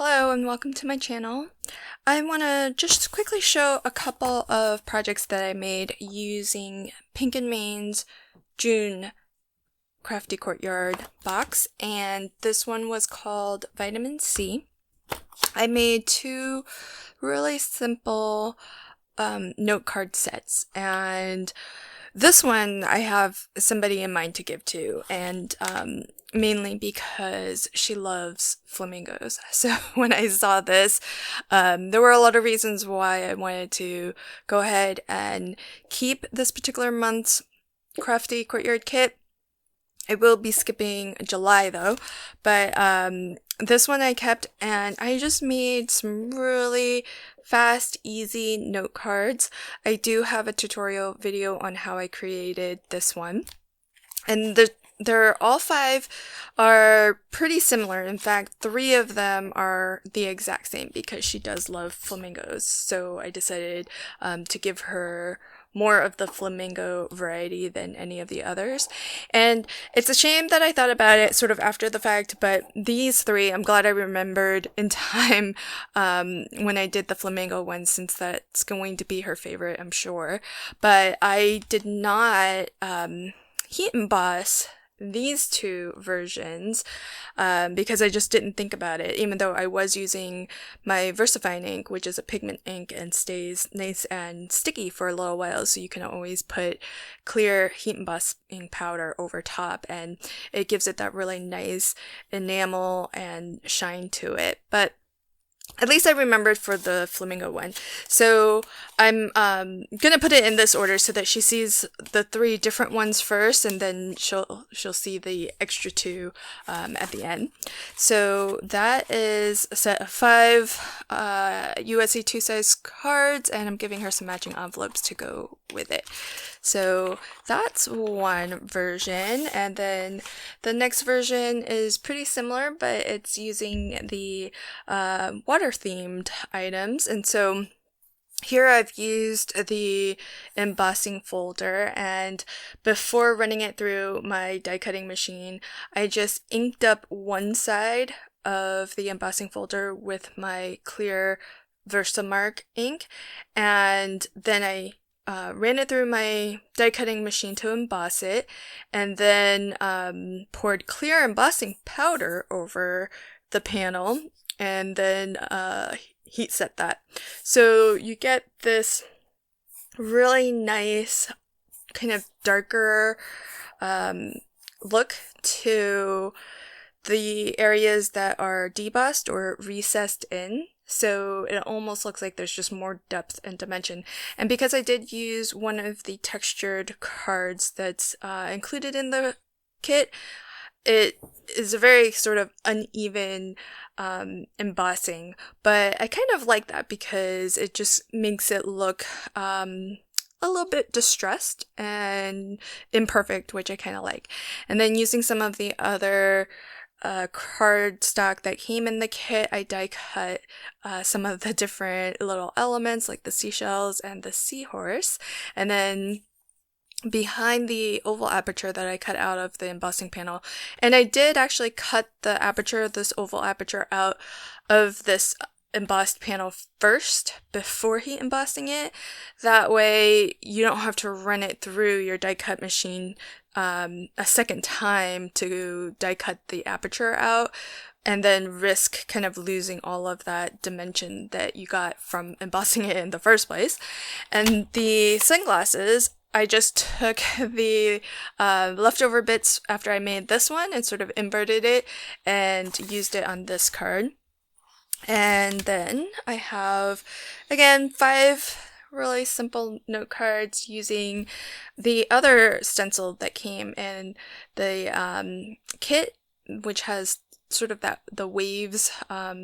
Hello and welcome to my channel. I want to just quickly show a couple of projects that I made using Pink and Main's June Crafty Courtyard box, and this one was called Vitamin C. I made two really simple note card sets, and this one I have somebody in mind to give to, and mainly because she loves flamingos. So when I saw this, there were a lot of reasons why I wanted to go ahead and keep this particular month's Crafty Courtyard kit. I will be skipping July though, but this one I kept, and I just made some really fast, easy note cards. I do have a tutorial video on how I created this one, and they're all five are pretty similar. In fact, three of them are the exact same because she does love flamingos. So I decided to give her more of the flamingo variety than any of the others. And it's a shame that I thought about it sort of after the fact, but these three, I'm glad I remembered in time when I did the flamingo one, since that's going to be her favorite, I'm sure. But I did not heat emboss these two versions because I just didn't think about it, even though I was using my VersaFine ink, which is a pigment ink and stays nice and sticky for a little while, so you can always put clear heat embossing powder over top and it gives it that really nice enamel and shine to it. But at least I remembered for the flamingo one. So I'm gonna put it in this order so that she sees the three different ones first, and then she'll see the extra two at the end. So that is a set of 5 USC 2 size cards, and I'm giving her some matching envelopes to go with it. So that's one version, and then the next version is pretty similar, but it's using the water themed items. And so here I've used the embossing folder, and before running it through my die cutting machine, I just inked up one side of the embossing folder with my clear Versamark ink, and then I ran it through my die cutting machine to emboss it, and then poured clear embossing powder over the panel, and then heat set that. So you get this really nice kind of darker look to the areas that are debossed or recessed in. So it almost looks like there's just more depth and dimension. And because I did use one of the textured cards that's included in the kit, it is a very sort of uneven embossing, but I kind of like that because it just makes it look a little bit distressed and imperfect, which I kind of like. And then using some of the other card stock that came in the kit, I die cut some of the different little elements like the seashells and the seahorse, and then behind the oval aperture that I cut out of the embossing panel, and I did actually cut the aperture, this oval aperture, out of this embossed panel first before heat embossing it. That way you don't have to run it through your die cut machine a second time to die cut the aperture out and then risk kind of losing all of that dimension that you got from embossing it in the first place. And the sunglasses, I just took the leftover bits after I made this one and sort of inverted it and used it on this card. And then I have, again, 5 really simple note cards using the other stencil that came in the kit, which has sort of the waves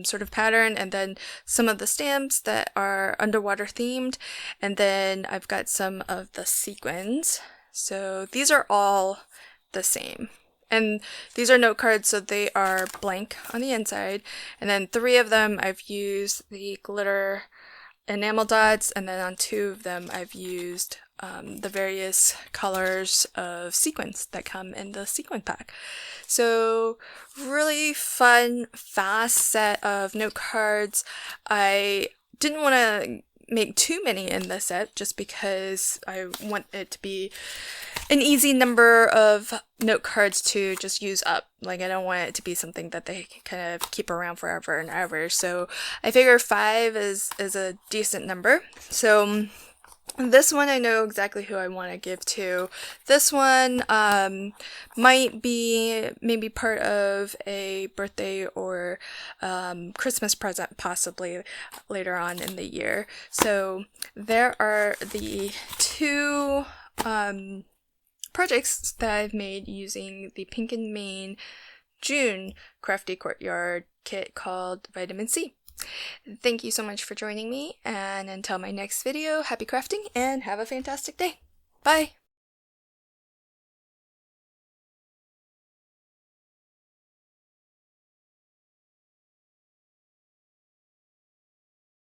sort of pattern, and then some of the stamps that are underwater themed, and then I've got some of the sequins. So these are all the same. And these are note cards, so they are blank on the inside. And then 3 of them I've used the glitter enamel dots, and then on 2 of them I've used the various colors of sequins that come in the sequin pack. So really fun, fast set of note cards. I didn't want to make too many in this set just because I want it to be an easy number of note cards to just use up. Like, I don't want it to be something that they kind of keep around forever and ever. So I figure 5 is a decent number. So this one I know exactly who I want to give to. This one might be maybe part of a birthday or Christmas present possibly later on in the year. So there are the 2 projects that I've made using the Pink and Main June Crafty Courtyard kit called Vitamin C. Thank you so much for joining me, and until my next video, happy crafting and have a fantastic day. Bye!